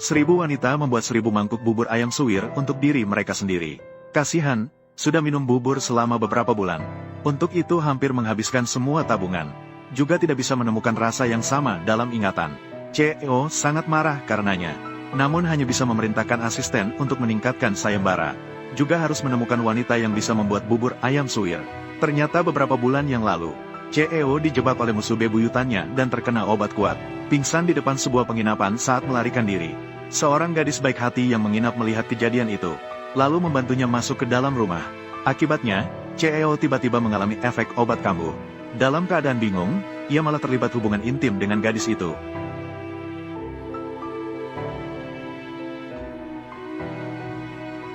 1000 wanita membuat 1000 mangkuk bubur ayam suwir untuk diri mereka sendiri. Kasihan, sudah minum bubur selama beberapa bulan. Untuk itu hampir menghabiskan semua tabungan. Juga tidak bisa menemukan rasa yang sama dalam ingatan. CEO sangat marah karenanya. Namun hanya bisa memerintahkan asisten untuk meningkatkan sayembara. Juga harus menemukan wanita yang bisa membuat bubur ayam suwir. Ternyata beberapa bulan yang lalu, CEO dijebak oleh musuh bebuyutannya dan terkena obat kuat. Pingsan di depan sebuah penginapan saat melarikan diri. Seorang gadis baik hati yang menginap melihat kejadian itu, lalu membantunya masuk ke dalam rumah. Akibatnya, CEO tiba-tiba mengalami efek obat kambuh. Dalam keadaan bingung, ia malah terlibat hubungan intim dengan gadis itu.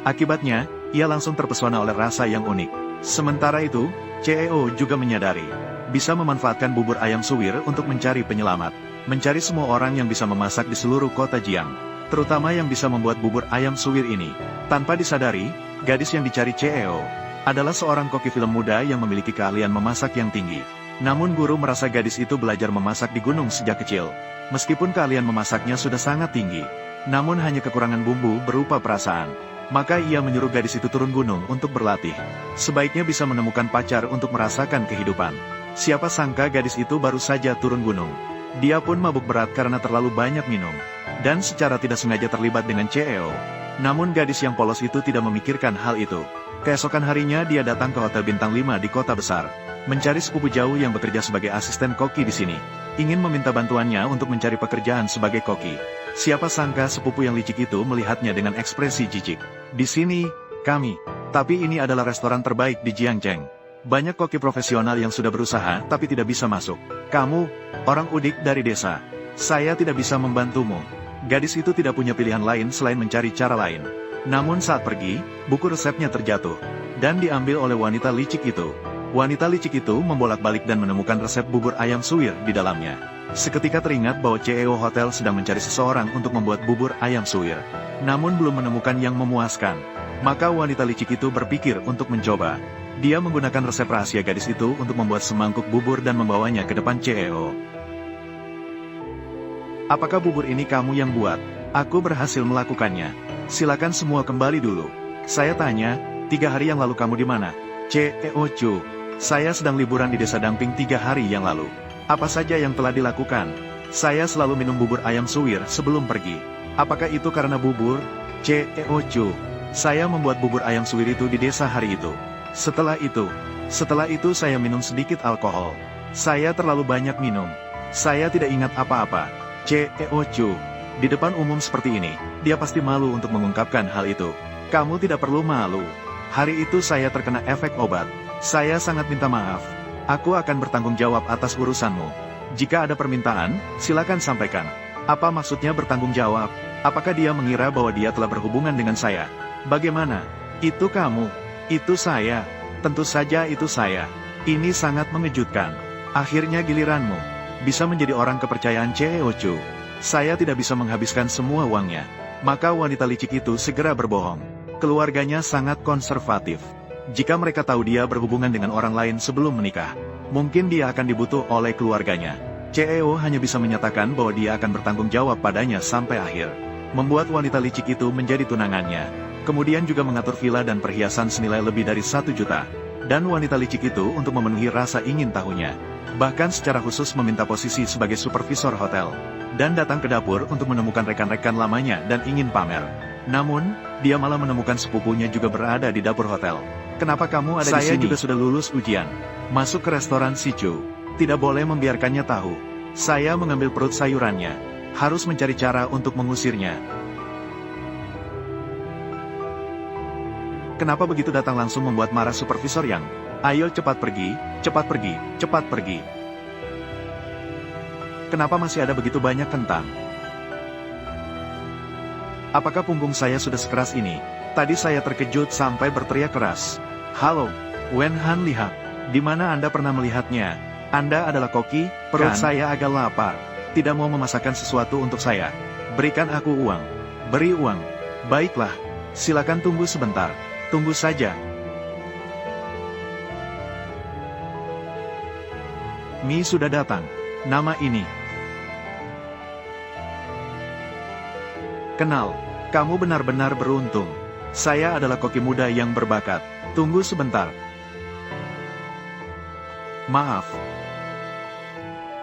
Akibatnya, ia langsung terpesona oleh rasa yang unik. Sementara itu, CEO juga menyadari, bisa memanfaatkan bubur ayam suwir untuk mencari penyelamat. Mencari semua orang yang bisa memasak di seluruh kota Jiang, terutama yang bisa membuat bubur ayam suwir ini. Tanpa disadari, gadis yang dicari CEO adalah seorang koki film muda yang memiliki keahlian memasak yang tinggi. Namun guru merasa gadis itu belajar memasak di gunung sejak kecil. Meskipun keahlian memasaknya sudah sangat tinggi, namun hanya kekurangan bumbu berupa perasaan. Maka ia menyuruh gadis itu turun gunung untuk berlatih. Sebaiknya bisa menemukan pacar untuk merasakan kehidupan. Siapa sangka gadis itu baru saja turun gunung. Dia pun mabuk berat karena terlalu banyak minum. Dan secara tidak sengaja terlibat dengan CEO. Namun gadis yang polos itu tidak memikirkan hal itu. Keesokan harinya dia datang ke hotel bintang 5 di kota besar. Mencari sepupu jauh yang bekerja sebagai asisten koki di sini. Ingin meminta bantuannya untuk mencari pekerjaan sebagai koki. Siapa sangka sepupu yang licik itu melihatnya dengan ekspresi jijik. Di sini, kami. Tapi ini adalah restoran terbaik di Jiangcheng. Banyak koki profesional yang sudah berusaha tapi tidak bisa masuk. Kamu, orang udik dari desa. Saya tidak bisa membantumu. Gadis itu tidak punya pilihan lain selain mencari cara lain. Namun saat pergi, buku resepnya terjatuh. Dan diambil oleh wanita licik itu. Wanita licik itu membolak-balik dan menemukan resep bubur ayam suwir di dalamnya. Seketika teringat bahwa CEO Hotel sedang mencari seseorang untuk membuat bubur ayam suwir. Namun belum menemukan yang memuaskan. Maka wanita licik itu berpikir untuk mencoba. Dia menggunakan resep rahasia gadis itu untuk membuat semangkuk bubur dan membawanya ke depan CEO. Apakah bubur ini kamu yang buat? Aku berhasil melakukannya. Silakan semua kembali dulu. Saya tanya, 3 hari yang lalu kamu di mana? CEO Chu. Saya sedang liburan di desa Dangping 3 hari yang lalu. Apa saja yang telah dilakukan? Saya selalu minum bubur ayam suwir sebelum pergi. Apakah itu karena bubur? CEO Chu. Saya membuat bubur ayam suwir itu di desa hari itu. Setelah itu saya minum sedikit alkohol. Saya terlalu banyak minum. Saya tidak ingat apa-apa. CEO Chu. Di depan umum seperti ini, dia pasti malu untuk mengungkapkan hal itu. Kamu tidak perlu malu. Hari itu saya terkena efek obat. Saya sangat minta maaf. Aku akan bertanggung jawab atas urusanmu. Jika ada permintaan, silakan sampaikan. Apa maksudnya bertanggung jawab? Apakah dia mengira bahwa dia telah berhubungan dengan saya? Bagaimana? Itu kamu. Itu saya. Tentu saja itu saya. Ini sangat mengejutkan. Akhirnya giliranmu. Bisa menjadi orang kepercayaan CEO Chu. Saya tidak bisa menghabiskan semua uangnya. Maka wanita licik itu segera berbohong. Keluarganya sangat konservatif. Jika mereka tahu dia berhubungan dengan orang lain sebelum menikah, mungkin dia akan dibutuh oleh keluarganya. CEO hanya bisa menyatakan bahwa dia akan bertanggung jawab padanya sampai akhir. Membuat wanita licik itu menjadi tunangannya. Kemudian juga mengatur villa dan perhiasan senilai lebih dari 1 juta. Dan wanita licik itu untuk memenuhi rasa ingin tahunya. Bahkan secara khusus meminta posisi sebagai supervisor hotel. Dan datang ke dapur untuk menemukan rekan-rekan lamanya dan ingin pamer. Namun, dia malah menemukan sepupunya juga berada di dapur hotel. Kenapa kamu ada di sini? Saya juga sudah lulus ujian. Masuk ke restoran Sichu. Tidak boleh membiarkannya tahu. Saya mengambil perut sayurannya. Harus mencari cara untuk mengusirnya. Kenapa begitu datang langsung membuat marah supervisor Yang? Ayo cepat pergi, cepat pergi, cepat pergi. Kenapa masih ada begitu banyak kentang? Apakah punggung saya sudah sekeras ini? Tadi saya terkejut sampai berteriak keras. Halo, Wen Han lihat. Di mana Anda pernah melihatnya? Anda adalah koki, perut saya agak lapar. Tidak mau memasakkan sesuatu untuk saya. Berikan aku uang. Beri uang. Baiklah. Silakan tunggu sebentar. Tunggu saja. Mi sudah datang. Nama ini. Kenal, kamu benar-benar beruntung. Saya adalah koki muda yang berbakat. Tunggu sebentar. Maaf.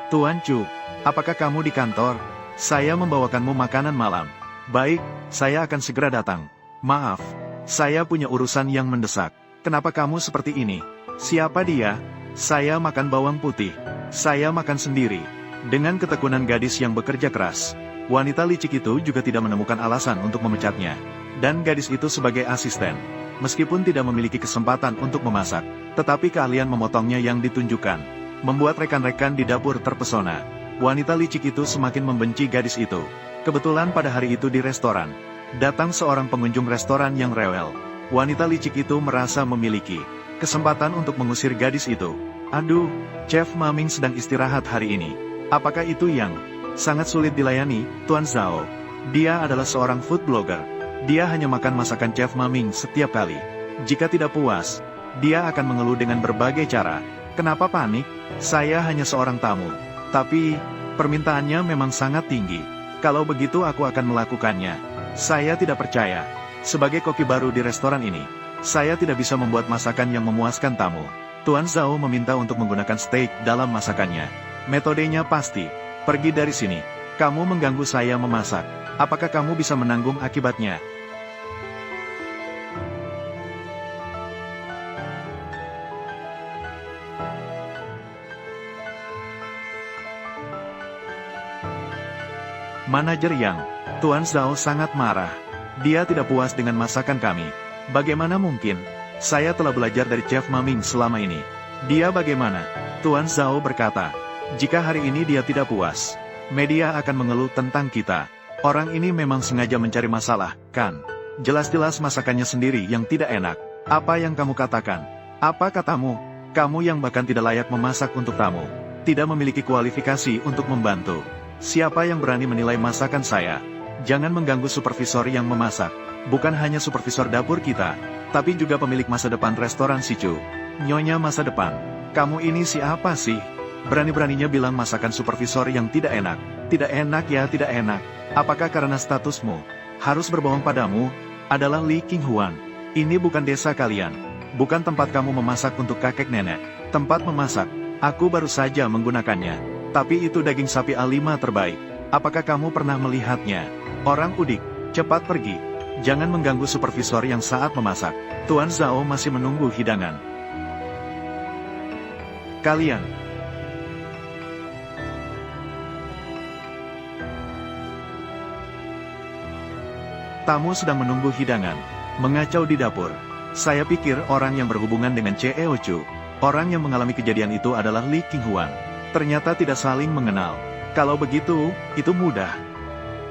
Tuan Chu, apakah kamu di kantor? Saya membawakanmu makanan malam. Baik, saya akan segera datang. Maaf, saya punya urusan yang mendesak. Kenapa kamu seperti ini? Siapa dia? Saya makan bawang putih. Saya makan sendiri. Dengan ketekunan gadis yang bekerja keras, wanita licik itu juga tidak menemukan alasan untuk memecatnya. Dan gadis itu sebagai asisten, meskipun tidak memiliki kesempatan untuk memasak, tetapi keahlian memotongnya yang ditunjukkan, membuat rekan-rekan di dapur terpesona. Wanita licik itu semakin membenci gadis itu. Kebetulan pada hari itu di restoran, datang seorang pengunjung restoran yang rewel. Wanita licik itu merasa memiliki kesempatan untuk mengusir gadis itu. Aduh, Chef Maming sedang istirahat hari ini. Apakah itu yang sangat sulit dilayani, Tuan Zhao? Dia adalah seorang food blogger. Dia hanya makan masakan Chef Maming setiap kali. Jika tidak puas, dia akan mengeluh dengan berbagai cara. Kenapa panik? Saya hanya seorang tamu. Tapi, permintaannya memang sangat tinggi. Kalau begitu aku akan melakukannya. Saya tidak percaya. Sebagai koki baru di restoran ini, saya tidak bisa membuat masakan yang memuaskan tamu. Tuan Zhao meminta untuk menggunakan steak dalam masakannya. Metodenya pasti, pergi dari sini. Kamu mengganggu saya memasak. Apakah kamu bisa menanggung akibatnya? Manajer Yang, Tuan Zhao sangat marah. Dia tidak puas dengan masakan kami. Bagaimana mungkin? Saya telah belajar dari Chef Maming selama ini. Dia bagaimana? Tuan Zhao berkata, jika hari ini dia tidak puas, media akan mengeluh tentang kita. Orang ini memang sengaja mencari masalah, kan? Jelas-jelas masakannya sendiri yang tidak enak. Apa yang kamu katakan? Apa katamu? Kamu yang bahkan tidak layak memasak untuk tamu. Tidak memiliki kualifikasi untuk membantu. Siapa yang berani menilai masakan saya? Jangan mengganggu supervisor yang memasak. Bukan hanya supervisor dapur kita, tapi juga pemilik masa depan restoran Sichu. Nyonya masa depan, kamu ini siapa sih? Berani-beraninya bilang masakan supervisor yang tidak enak. Tidak enak ya, tidak enak. Apakah karena statusmu harus berbohong padamu? Adalah Li Qinghuan. Ini bukan desa kalian. Bukan tempat kamu memasak untuk kakek nenek. Tempat memasak, aku baru saja menggunakannya. Tapi itu daging sapi A5 terbaik. Apakah kamu pernah melihatnya? Orang udik, cepat pergi. Jangan mengganggu supervisor yang saat memasak. Tuan Zhao masih menunggu hidangan. Kalian. Tamu sedang menunggu hidangan, mengacau di dapur. Saya pikir orang yang berhubungan dengan Cheo Chu, orang yang mengalami kejadian itu adalah Li Qinghuan. Ternyata tidak saling mengenal. Kalau begitu, itu mudah.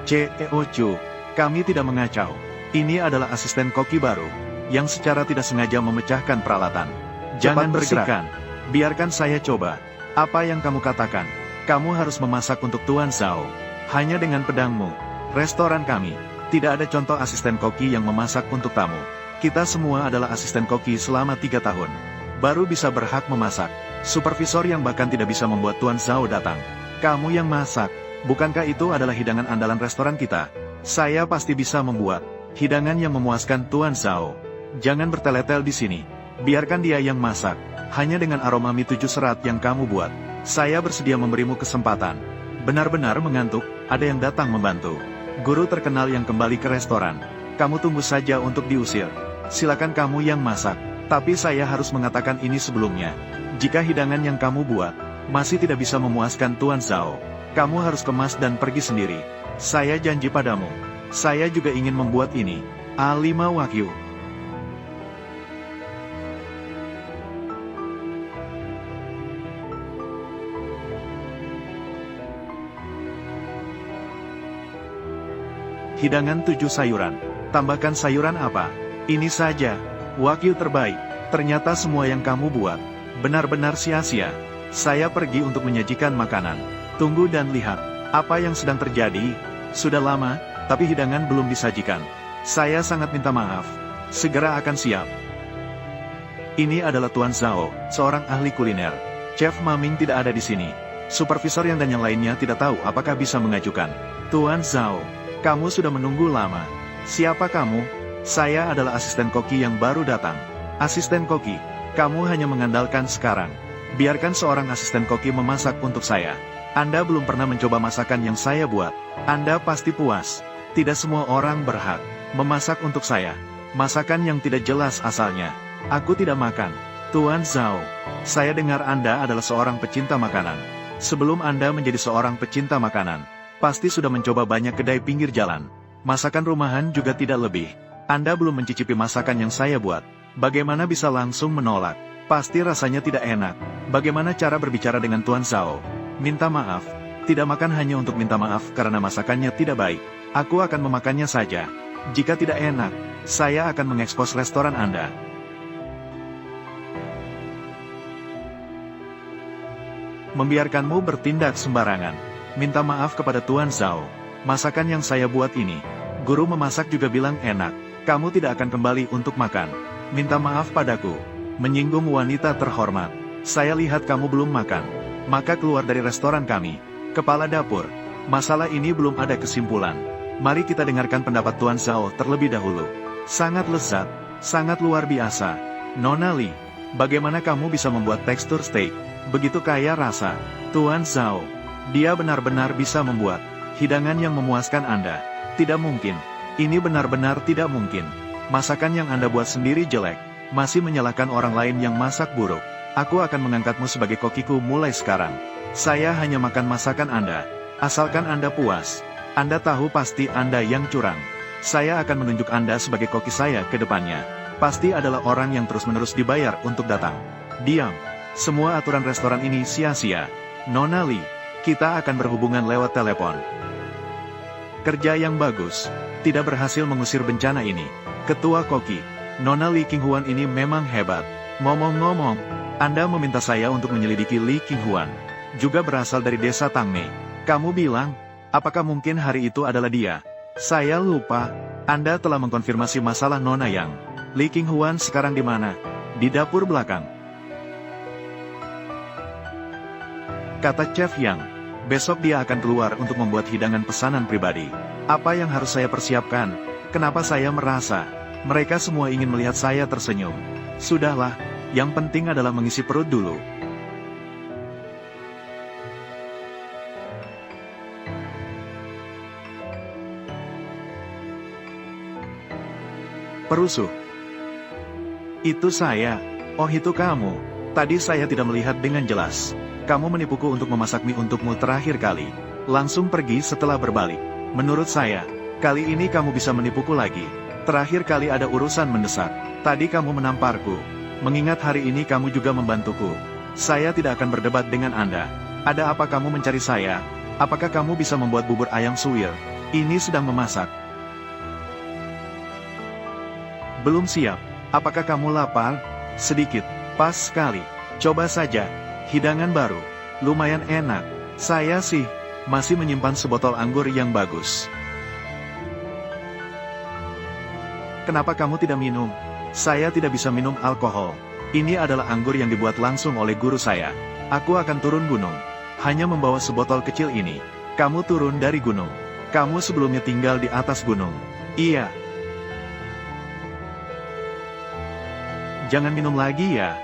Cheo Chu, kami tidak mengacau. Ini adalah asisten koki baru, yang secara tidak sengaja memecahkan peralatan. Jangan bergerak. Biarkan saya coba. Apa yang kamu katakan? Kamu harus memasak untuk Tuan Zhao. Hanya dengan pedangmu. Restoran kami. Tidak ada contoh asisten koki yang memasak untuk tamu. Kita semua adalah asisten koki selama 3 tahun. Baru bisa berhak memasak. Supervisor yang bahkan tidak bisa membuat Tuan Zhao datang. Kamu yang masak. Bukankah itu adalah hidangan andalan restoran kita? Saya pasti bisa membuat hidangan yang memuaskan Tuan Zhao. Jangan bertele-tel di sini. Biarkan dia yang masak. Hanya dengan aroma mie 7 serat yang kamu buat, saya bersedia memberimu kesempatan. Benar-benar mengantuk, ada yang datang membantu. Guru terkenal yang kembali ke restoran. Kamu tunggu saja untuk diusir. Silakan kamu yang masak. Tapi saya harus mengatakan ini sebelumnya. Jika hidangan yang kamu buat masih tidak bisa memuaskan Tuan Zhao, kamu harus kemas dan pergi sendiri. Saya janji padamu. Saya juga ingin membuat ini. A5 Wagyu. Hidangan 7 sayuran. Tambahkan sayuran apa? Ini saja. Wagyu terbaik. Ternyata semua yang kamu buat benar-benar sia-sia. Saya pergi untuk menyajikan makanan. Tunggu dan lihat. Apa yang sedang terjadi? Sudah lama, tapi hidangan belum disajikan. Saya sangat minta maaf. Segera akan siap. Ini adalah Tuan Zhao, seorang ahli kuliner. Chef Maming tidak ada di sini. Supervisor dan yang lainnya tidak tahu apakah bisa mengajukan. Tuan Zhao, Kamu sudah menunggu lama. Siapa kamu? Saya adalah asisten koki yang baru datang. Asisten koki, kamu hanya mengandalkan sekarang. Biarkan seorang asisten koki memasak untuk saya. Anda belum pernah mencoba masakan yang saya buat. Anda pasti puas. Tidak semua orang berhak memasak untuk saya. Masakan yang tidak jelas asalnya. Aku tidak makan. Tuan Zhao, saya dengar Anda adalah seorang pecinta makanan. Sebelum Anda menjadi seorang pecinta makanan, pasti sudah mencoba banyak kedai pinggir jalan. Masakan rumahan juga tidak lebih. Anda belum mencicipi masakan yang saya buat. Bagaimana bisa langsung menolak? Pasti rasanya tidak enak. Bagaimana cara berbicara dengan Tuan Zhao? Minta maaf. Tidak makan hanya untuk minta maaf karena masakannya tidak baik. Aku akan memakannya saja. Jika tidak enak, saya akan mengekspos restoran Anda. Membiarkanmu bertindak sembarangan. Minta maaf kepada Tuan Zhao. Masakan yang saya buat ini, guru memasak juga bilang enak. Kamu tidak akan kembali untuk makan. Minta maaf padaku. Menyinggung wanita terhormat. Saya lihat kamu belum makan. Maka keluar dari restoran kami. Kepala dapur. Masalah ini belum ada kesimpulan. Mari kita dengarkan pendapat Tuan Zhao terlebih dahulu. Sangat lezat. Sangat luar biasa. Nona Li, bagaimana kamu bisa membuat tekstur steak begitu kaya rasa? Tuan Zhao, dia benar-benar bisa membuat hidangan yang memuaskan Anda. Tidak mungkin. Ini benar-benar tidak mungkin. Masakan yang Anda buat sendiri jelek. Masih menyalahkan orang lain yang masak buruk. Aku akan mengangkatmu sebagai kokiku mulai sekarang. Saya hanya makan masakan Anda. Asalkan Anda puas. Anda tahu pasti Anda yang curang. Saya akan menunjuk Anda sebagai koki saya ke depannya. Pasti adalah orang yang terus-menerus dibayar untuk datang. Diam. Semua aturan restoran ini sia-sia. Nona Li, kita akan berhubungan lewat telepon. Kerja yang bagus. Tidak berhasil mengusir bencana ini. Ketua koki, Nona Li Qinghuan ini memang hebat. Ngomong-ngomong, Anda meminta saya untuk menyelidiki Li Qinghuan. Juga berasal dari desa Tangmei. Kamu bilang, apakah mungkin hari itu adalah dia? Saya lupa. Anda telah mengkonfirmasi masalah Nona Yang. Li Qinghuan sekarang di mana? Di dapur belakang. Kata Chef Yang, besok dia akan keluar untuk membuat hidangan pesanan pribadi. Apa yang harus saya persiapkan? Kenapa saya merasa mereka semua ingin melihat saya tersenyum? Sudahlah, yang penting adalah mengisi perut dulu. Perusuh. Itu saya. Oh, itu kamu. Tadi saya tidak melihat dengan jelas. Kamu menipuku untuk memasak mie untukmu terakhir kali. Langsung pergi setelah berbalik. Menurut saya, kali ini kamu bisa menipuku lagi. Terakhir kali ada urusan mendesak. Tadi kamu menamparku. Mengingat hari ini kamu juga membantuku. Saya tidak akan berdebat dengan Anda. Ada apa kamu mencari saya? Apakah kamu bisa membuat bubur ayam suwir? Ini sedang memasak. Belum siap. Apakah kamu lapar? Sedikit. Pas sekali. Coba saja. Hidangan baru. Lumayan enak. Saya sih masih menyimpan sebotol anggur yang bagus. Kenapa kamu tidak minum? Saya tidak bisa minum alkohol. Ini adalah anggur yang dibuat langsung oleh guru saya. Aku akan turun gunung. Hanya membawa sebotol kecil ini. Kamu turun dari gunung. Kamu sebelumnya tinggal di atas gunung. Iya. Jangan minum lagi ya.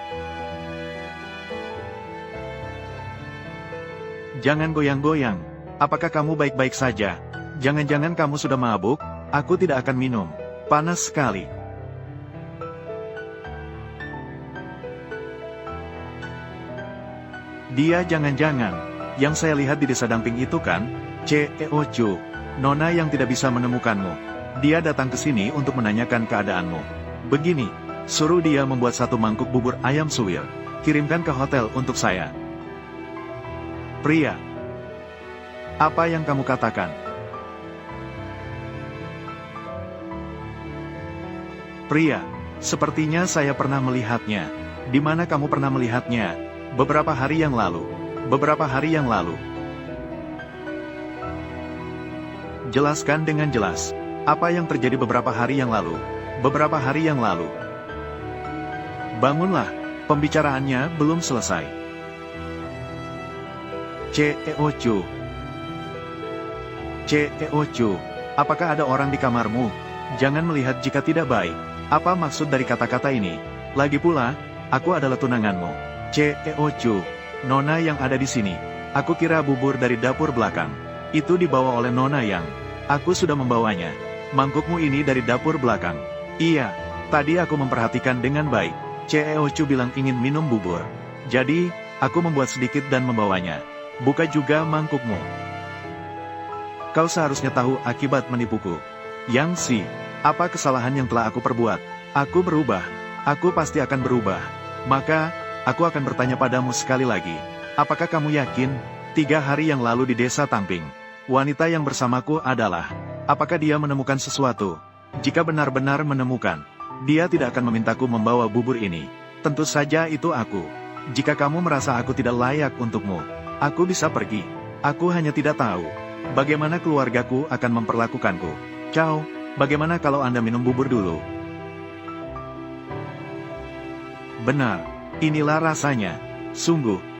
Jangan goyang-goyang. Apakah kamu baik-baik saja? Jangan-jangan kamu sudah mabuk? Aku tidak akan minum. Panas sekali. Dia jangan-jangan. Yang saya lihat di desa Dangping itu kan? Ceo, Nona yang tidak bisa menemukanmu. Dia datang ke sini untuk menanyakan keadaanmu. Begini, suruh dia membuat 1 mangkuk bubur ayam suwir. Kirimkan ke hotel untuk saya. Pria. Apa yang kamu katakan? Pria. Sepertinya saya pernah melihatnya. Di mana kamu pernah melihatnya? Beberapa hari yang lalu. Beberapa hari yang lalu. Jelaskan dengan jelas. Apa yang terjadi beberapa hari yang lalu? Beberapa hari yang lalu. Bangunlah. Pembicaraannya belum selesai. Ceo, Apakah ada orang di kamarmu? Jangan melihat jika tidak baik. Apa maksud dari kata-kata ini? Lagi pula, aku adalah tunanganmu. Chu, Nona yang ada di sini. Aku kira bubur dari dapur belakang. Itu dibawa oleh Nona yang. Aku sudah membawanya. Mangkukmu ini dari dapur belakang. Iya, tadi aku memperhatikan dengan baik. Chu bilang ingin minum bubur. Jadi, aku membuat sedikit dan membawanya. Buka juga mangkukmu. Kau seharusnya tahu akibat menipuku. Yang Si, apa kesalahan yang telah aku perbuat? Aku berubah. Aku pasti akan berubah. Maka, aku akan bertanya padamu sekali lagi. Apakah kamu yakin? 3 hari yang lalu di desa Tangping, wanita yang bersamaku adalah. Apakah dia menemukan sesuatu? Jika benar-benar menemukan, dia tidak akan memintaku membawa bubur ini. Tentu saja itu aku. Jika kamu merasa aku tidak layak untukmu, aku bisa pergi. Aku hanya tidak tahu bagaimana keluargaku akan memperlakukanku. Ciao, bagaimana kalau Anda minum bubur dulu? Benar, inilah rasanya. Sungguh.